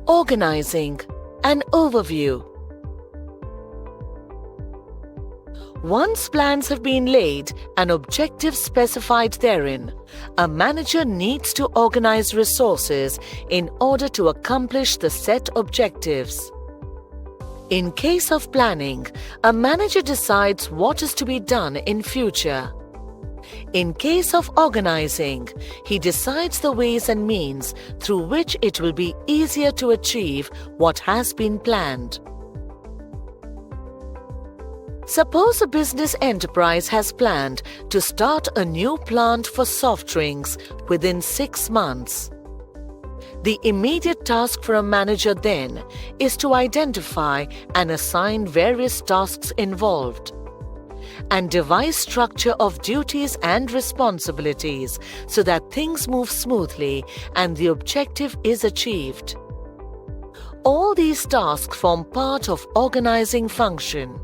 Organizing. An overview. Once plans have been laid and objectives specified therein, a manager needs to organize resources in order to accomplish the set objectives. In case of planning, a manager decides what is to be done in future. In case of organizing, he decides the ways and means through which it will be easier to achieve what has been planned. Suppose a business enterprise has planned to start a new plant for soft drinks within 6 months. The immediate task for a manager then is to identify and assign various tasks involved, and devise structure of duties and responsibilities so that things move smoothly and the objective is achieved. All these tasks form part of organizing function.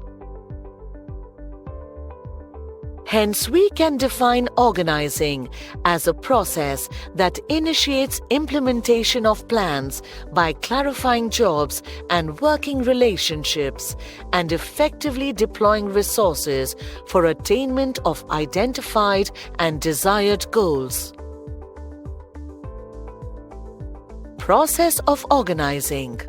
Hence, we can define organizing as a process that initiates implementation of plans by clarifying jobs and working relationships and effectively deploying resources for attainment of identified and desired goals. Process of organizing.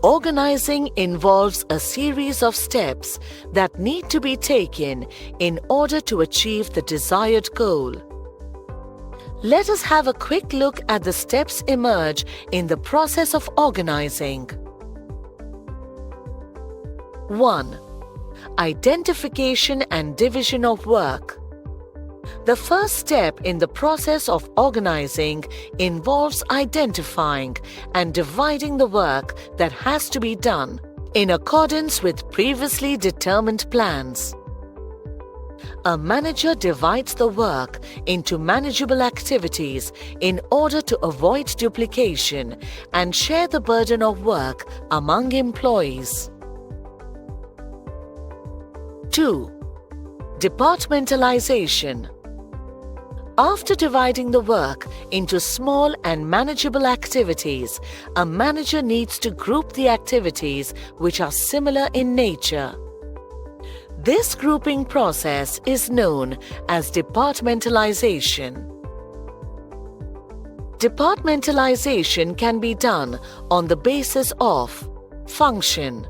Organizing involves a series of steps that need to be taken in order to achieve the desired goal. Let us have a quick look at the steps emerge in the process of organizing. 1. Identification and division of work. The first step in the process of organizing involves identifying and dividing the work that has to be done in accordance with previously determined plans. A manager divides the work into manageable activities in order to avoid duplication and share the burden of work among employees. 2. Departmentalization. After dividing the work into small and manageable activities, a manager needs to group the activities which are similar in nature. This grouping process is known as departmentalization. Departmentalization can be done on the basis of function,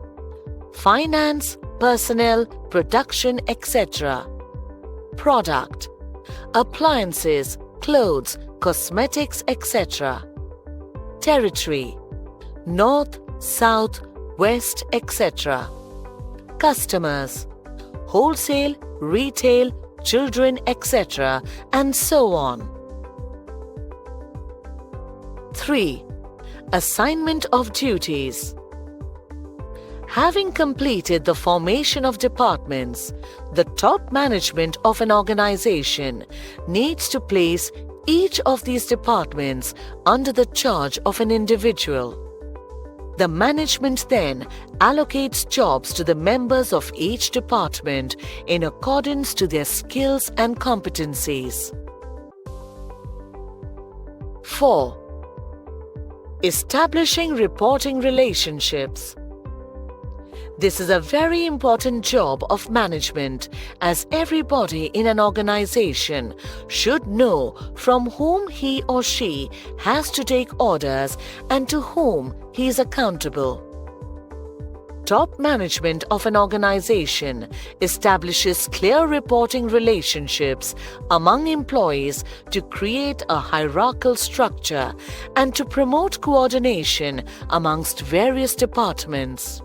finance, personnel, production, etc., product, appliances, clothes, cosmetics, etc., territory, north, south, west, etc., customers, wholesale, retail, children, etc., and so on. 3. Assignment of duties. Having completed the formation of departments, the top management of an organization needs to place each of these departments under the charge of an individual. The management then allocates jobs to the members of each department in accordance to their skills and competencies. 4. Establishing reporting relationships. This is a very important job of management, as everybody in an organization should know from whom he or she has to take orders and to whom he is accountable. Top management of an organization establishes clear reporting relationships among employees to create a hierarchical structure and to promote coordination amongst various departments.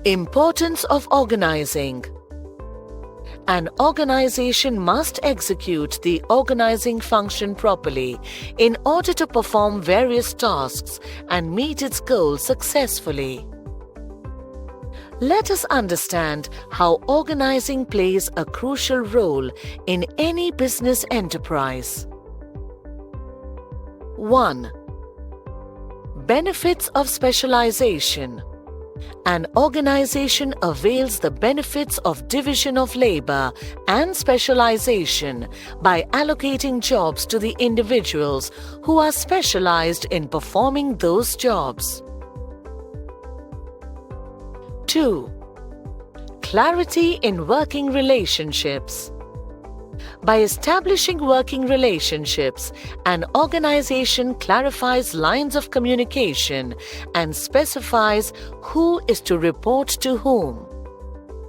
Importance of organizing. An organization must execute the organizing function properly in order to perform various tasks and meet its goals successfully. Let us understand how organizing plays a crucial role in any business enterprise. 1. Benefits of specialization. An organization avails the benefits of division of labor and specialization by allocating jobs to the individuals who are specialized in performing those jobs. 2. Clarity in working relationships. By establishing working relationships, an organization clarifies lines of communication and specifies who is to report to whom.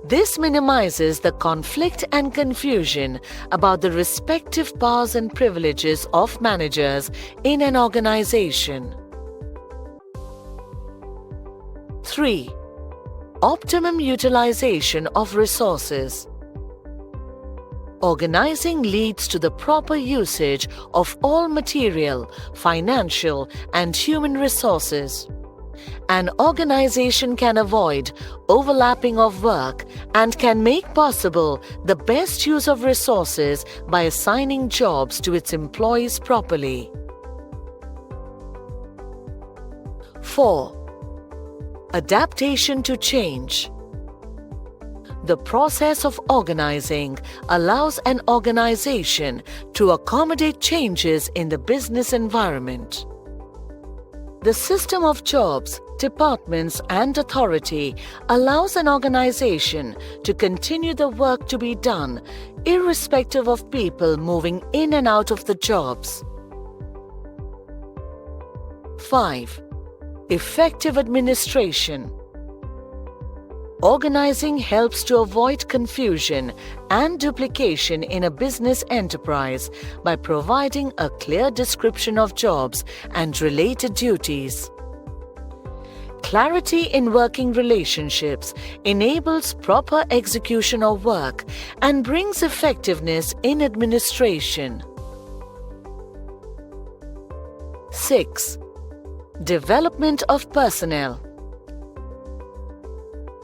This minimizes the conflict and confusion about the respective powers and privileges of managers in an organization. 3. Optimum utilization of resources. Organizing leads to the proper usage of all material, financial, and human resources. An organization can avoid overlapping of work and can make possible the best use of resources by assigning jobs to its employees properly. 4. Adaptation to change. The process of organizing allows an organization to accommodate changes in the business environment. The system of jobs, departments, and authority allows an organization to continue the work to be done, irrespective of people moving in and out of the jobs. 5. Effective administration. Organizing helps to avoid confusion and duplication in a business enterprise by providing a clear description of jobs and related duties. Clarity in working relationships enables proper execution of work and brings effectiveness in administration. 6. Development of personnel.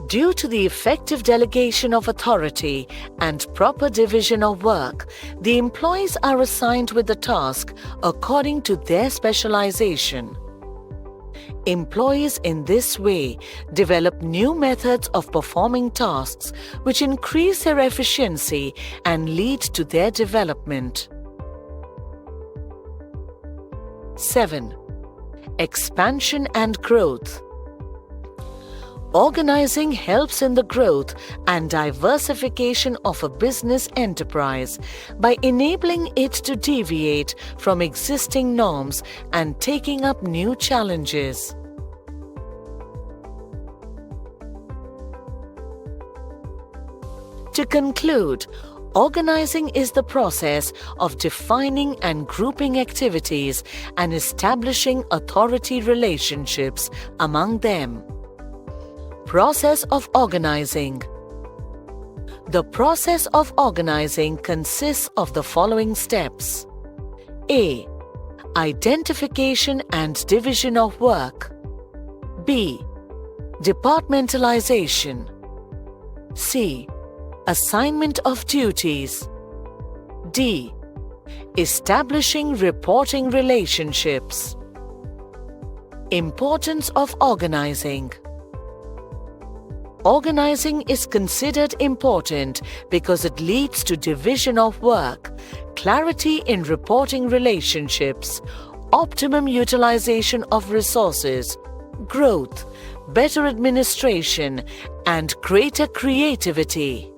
Due to the effective delegation of authority and proper division of work, the employees are assigned with the task according to their specialization. Employees in this way develop new methods of performing tasks which increase their efficiency and lead to their development. 7. Expansion and growth. Organizing helps in the growth and diversification of a business enterprise by enabling it to deviate from existing norms and taking up new challenges. To conclude, organizing is the process of defining and grouping activities and establishing authority relationships among them. Process of organizing. The process of organizing consists of the following steps. A. Identification and division of work. B. Departmentalization. C. Assignment of duties. D. Establishing reporting relationships. Importance of organizing. Organizing is considered important because it leads to division of work, clarity in reporting relationships, optimum utilization of resources, growth, better administration, and greater creativity.